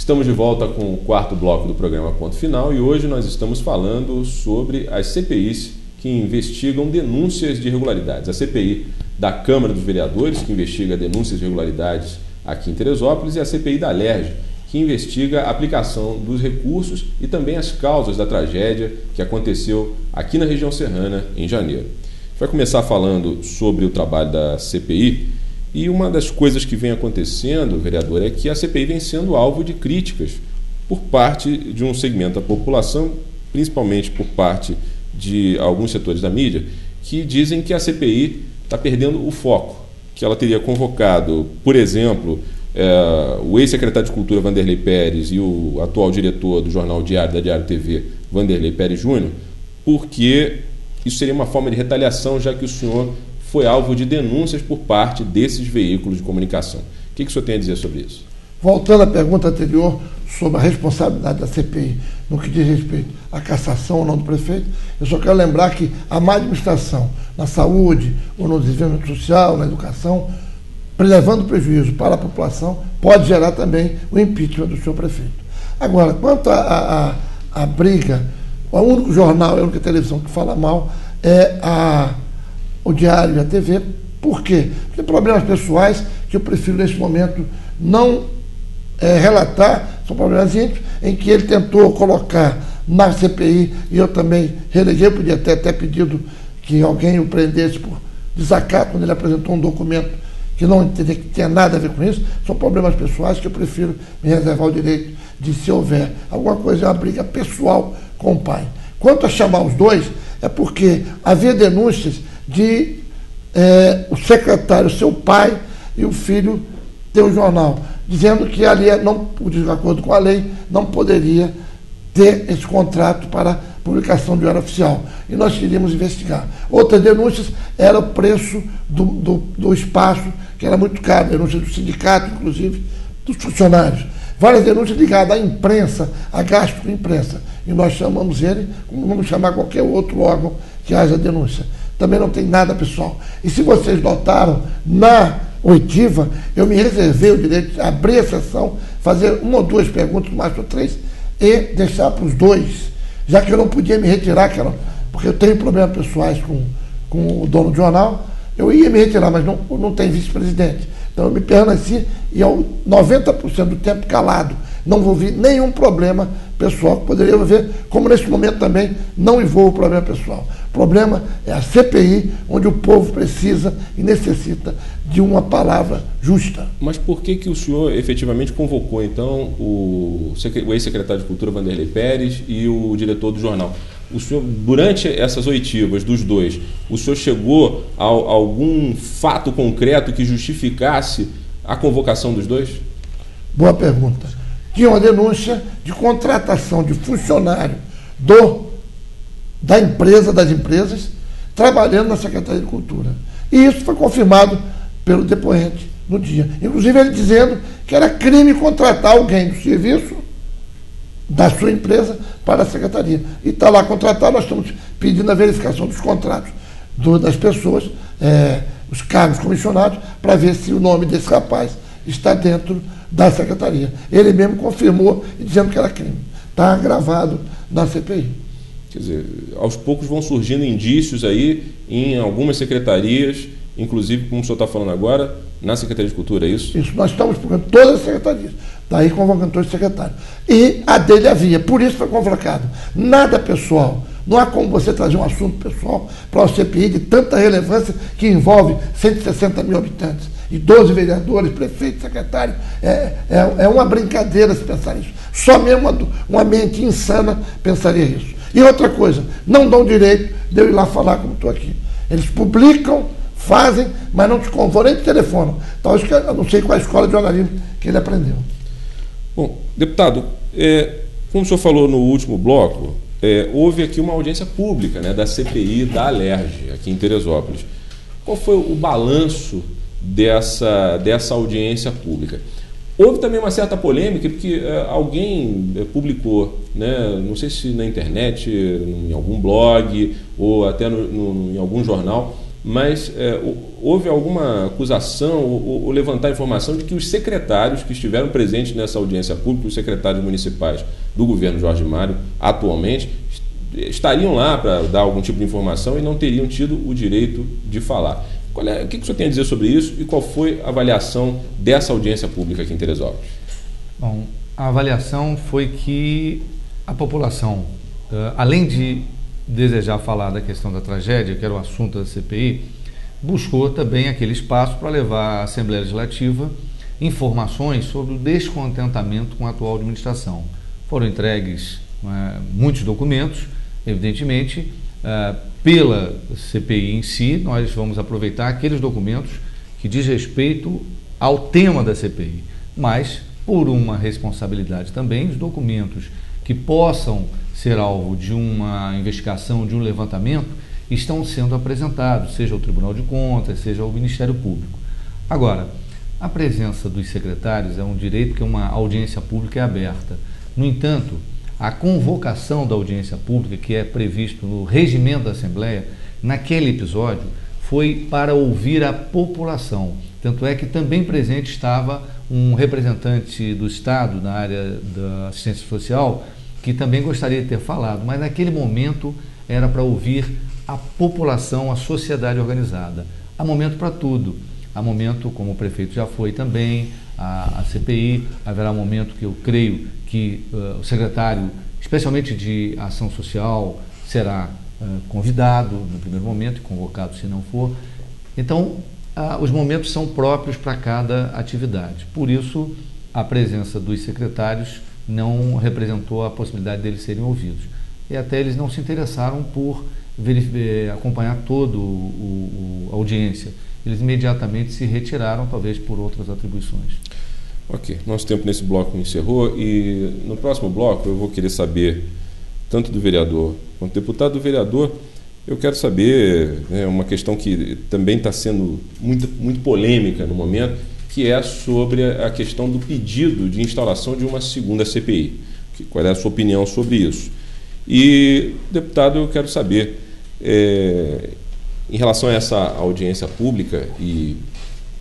Estamos de volta com o quarto bloco do programa Ponto Final e hoje nós estamos falando sobre as CPIs que investigam denúncias de irregularidades. A CPI da Câmara dos Vereadores, que investiga denúncias de irregularidades aqui em Teresópolis, e a CPI da Alerj, que investiga a aplicação dos recursos e também as causas da tragédia que aconteceu aqui na região serrana em janeiro. A gente vai começar falando sobre o trabalho da CPI. E uma das coisas que vem acontecendo, vereador, é que a CPI vem sendo alvo de críticas por parte de um segmento da população, principalmente por parte de alguns setores da mídia, que dizem que a CPI está perdendo o foco, que ela teria convocado, por exemplo, o ex-secretário de Cultura, Vanderlei Pérez, e o atual diretor do Jornal Diário, da Diário TV, Vanderlei Pérez Júnior, porque isso seria uma forma de retaliação, já que o senhor foi alvo de denúncias por parte desses veículos de comunicação. O que o senhor tem a dizer sobre isso? Voltando à pergunta anterior sobre a responsabilidade da CPI no que diz respeito à cassação ou não do prefeito, eu só quero lembrar que a má administração na saúde, ou no desenvolvimento social, na educação, levando prejuízo para a população, pode gerar também o impeachment do seu prefeito. Agora, quanto à briga, o único jornal, a única televisão que fala mal é o Diário e a TV. Por quê? Porque tem problemas pessoais que eu prefiro, nesse momento, não relatar. São problemas íntimos em que ele tentou colocar na CPI, e eu também releguei. Eu podia ter até pedido que alguém o prendesse por desacato quando ele apresentou um documento que não tinha nada a ver com isso. São problemas pessoais que eu prefiro me reservar o direito de, se houver alguma coisa, uma briga pessoal com o pai. Quanto a chamar os dois, é porque havia denúncias de o secretário, seu pai, e o filho ter o jornal, dizendo que ali, de acordo com a lei, não poderia ter esse contrato para publicação de diário oficial. E nós queríamos investigar. Outras denúncias era o preço do espaço, que era muito caro, denúncia do sindicato, inclusive, dos funcionários. Várias denúncias ligadas à imprensa, a gasto com imprensa. E nós chamamos ele, como vamos chamar qualquer outro órgão que haja denúncia. Também não tem nada pessoal. E se vocês notaram, na oitiva, eu me reservei o direito de abrir a sessão, fazer uma ou duas perguntas, mais ou três, e deixar para os dois, já que eu não podia me retirar, porque eu tenho problemas pessoais com o dono do jornal. Eu ia me retirar, mas não tem vice-presidente. Então eu me permaneci e ao 90% do tempo calado. Não envolvi nenhum problema pessoal que poderia haver, como neste momento também não envolvo problema pessoal. O problema é a CPI, onde o povo precisa e necessita de uma palavra justa. Mas por que o senhor efetivamente convocou, então, o ex-secretário de Cultura, Vanderlei Pérez, e o diretor do jornal? O senhor, durante essas oitivas dos dois, o senhor chegou a algum fato concreto que justificasse a convocação dos dois? Boa pergunta. Tinha uma denúncia de contratação de funcionário das empresas, trabalhando na Secretaria de Cultura. E isso foi confirmado pelo depoente no dia. Inclusive ele dizendo que era crime contratar alguém do serviço da sua empresa para a Secretaria. E está lá contratado, nós estamos pedindo a verificação dos contratos das pessoas, os cargos comissionados, para ver se o nome desse rapaz está dentro da Secretaria. Ele mesmo confirmou, dizendo que era crime. Está gravado na CPI. Quer dizer, aos poucos vão surgindo indícios aí em algumas secretarias, inclusive, como o senhor está falando agora, na Secretaria de Cultura, é isso? Isso, nós estamos procurando todas as secretarias. Daí convocando todos os secretários. E a dele havia, por isso foi convocado. Nada pessoal. Não há como você trazer um assunto pessoal para o CPI de tanta relevância que envolve 160 mil habitantes. E 12 vereadores, prefeitos, secretários. É uma brincadeira se pensar isso. Só mesmo uma mente insana pensaria isso. E outra coisa, não dão direito de eu ir lá falar como estou aqui. Eles publicam, fazem, mas não te convoram, nem te telefonam. Talvez que eu não sei qual a escola de jornalismo que ele aprendeu. Bom, deputado, como o senhor falou no último bloco, houve aqui uma audiência pública, né, da CPI da Alerj, aqui em Teresópolis. Qual foi o balanço dessa audiência pública? Houve também uma certa polêmica, porque alguém publicou, né, não sei se na internet, em algum blog, ou até em algum jornal, mas houve alguma acusação ou levantar informação de que os secretários que estiveram presentes nessa audiência pública, os secretários municipais do governo Jorge Mário, atualmente, estariam lá para dar algum tipo de informação e não teriam tido o direito de falar. O que o senhor tem a dizer sobre isso e qual foi a avaliação dessa audiência pública aqui em Teresópolis? Bom, a avaliação foi que a população, além de desejar falar da questão da tragédia, que era o assunto da CPI, buscou também aquele espaço para levar à Assembleia Legislativa informações sobre o descontentamento com a atual administração. Foram entregues muitos documentos, evidentemente, pela CPI em si. Nós vamos aproveitar aqueles documentos que diz respeito ao tema da CPI, mas, por uma responsabilidade também, os documentos que possam ser alvo de uma investigação, de um levantamento, estão sendo apresentados, seja ao Tribunal de Contas, seja ao Ministério Público. Agora, a presença dos secretários é um direito que uma audiência pública é aberta. No entanto, a convocação da audiência pública, que é previsto no regimento da Assembleia, naquele episódio, foi para ouvir a população. Tanto é que também presente estava um representante do Estado na área da assistência social, que também gostaria de ter falado, mas naquele momento era para ouvir a população, a sociedade organizada. Há momento para tudo. Há momento, como o prefeito já foi também, a CPI, haverá um momento que eu creio que o secretário, especialmente de ação social, será convidado no primeiro momento e convocado se não for. Então, os momentos são próprios para cada atividade. Por isso, a presença dos secretários não representou a possibilidade deles serem ouvidos. E até eles não se interessaram por acompanhar toda a audiência. Eles imediatamente se retiraram, talvez por outras atribuições. Ok, nosso tempo nesse bloco encerrou e no próximo bloco eu vou querer saber, tanto do vereador quanto do deputado. Do vereador, eu quero saber, uma questão que também está sendo muito polêmica no momento, que é sobre a questão do pedido de instalação de uma segunda CPI. Qual é a sua opinião sobre isso? E, deputado, eu quero saber, em relação a essa audiência pública e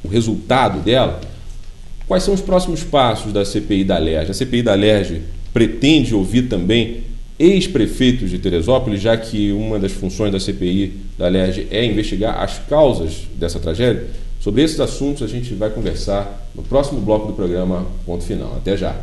o resultado dela, quais são os próximos passos da CPI da Alerj? A CPI da Alerj pretende ouvir também ex-prefeitos de Teresópolis, já que uma das funções da CPI da Alerj é investigar as causas dessa tragédia? Sobre esses assuntos a gente vai conversar no próximo bloco do programa Ponto Final. Até já!